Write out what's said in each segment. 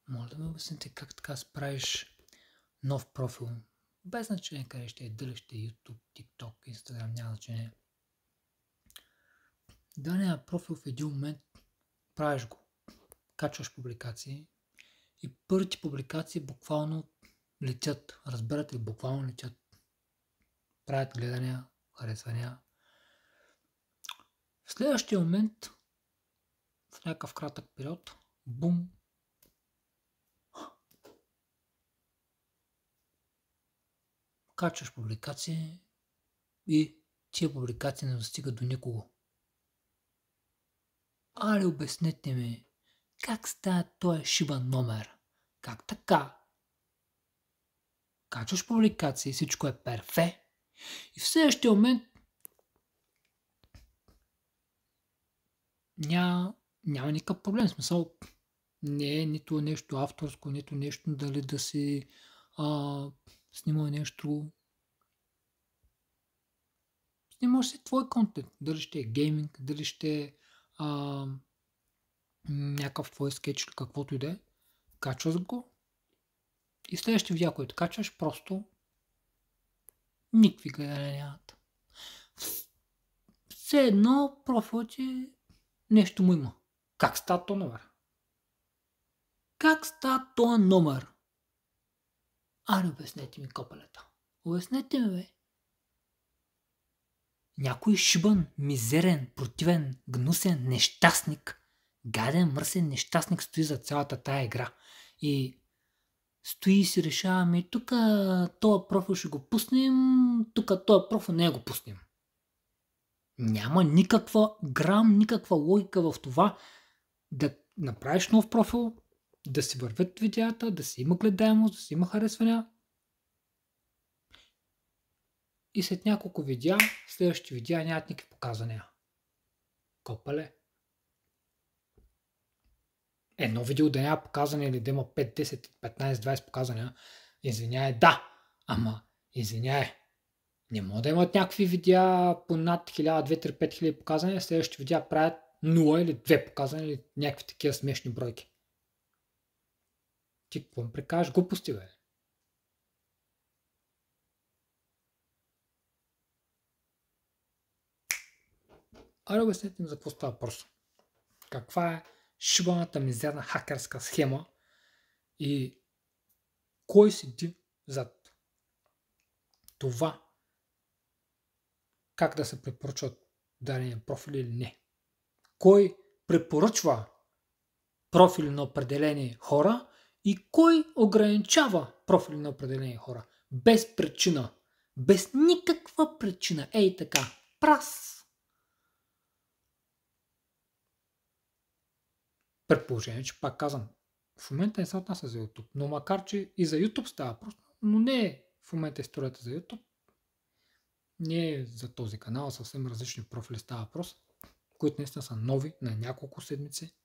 Може да ми обясните как така справиш нов профил? Без значение къде ще е, дали ще е YouTube, TikTok, Instagram, няма значение. Дания профил в един момент правиш го, качваш публикации и първите публикации буквално летят. Разбирате ли? Буквално летят. Правят гледания, харесвания. В следващия момент, в някакъв кратък период, бум, качваш публикации и тия публикации не достигат до никого. Али обяснете ми, как става този шибан номер? Как така? Качваш публикации, всичко е перфе и в следващия момент няма никакъв проблем. В смисъл, не е нито нещо авторско, нито нещо дали да си снимал нещо. Снимаш си твой контент. Дали ще е гейминг, дали ще е някакъв твой скетч или каквото и да е. Качваш го и следващия видео, който качваш, просто никакви гледания нямат. Все едно профилът ти нещо му има. Как става то номер? Как става този номер? Али обяснете ми, копелета. Обяснете ми, бе. Някой шибан, мизерен, противен, гнусен, нещастник, гаден, мръсен нещастник стои за цялата тая игра. И стои и си решаваме, тук този профил ще го пуснем, тук този профил не го пуснем. Няма никаква никаква логика в това да направиш нов профил, да си вървят видеята, да си има гледаемост, да си има харесвания. И след няколко видеа, следващите видеа нямат никакви показания. Копале. Едно видео да няма показания или да има 5, 10, 15, 20 показания, извиняй, да, ама извиняй. Не може да имат някакви видеа по над 1000, 2, 3, 5 хиляди показания, следващите видеа правят 0 или 2 показания или някакви такива смешни бройки. Ти какво ми прикажеш? Глупости, бе. Айде обяснете ми за какво става въпрос. Каква е шибаната мизерна хакерска схема и кой седи зад това как да се препоръчват дадения профил или не. Кой препоръчва профили на определени хора и кой ограничава профили на определени хора. Без причина. Без никаква причина. Ей така. Прас. Предположение, че пак казвам, в момента не се отнася за YouTube, но макар че и за YouTube става просто, но не е в момента историята за YouTube. Не е за този канал, съвсем различни профили става въпрос, които наистина са нови на няколко седмици.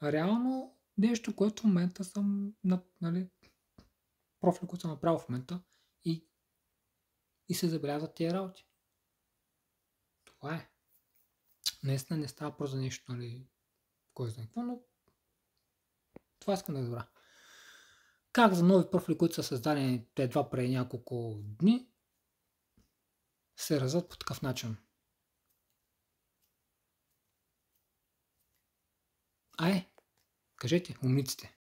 Реално нещо, което в момента съм профили, които съм направил в момента и се забелязват тия работи. Това е. Наистина не става просто за нещо, кой знае какво, но това искам да разбера. Как за нови профили, които са създадени едва преди няколко дни, се развиват по такъв начин? Кажете, умниците.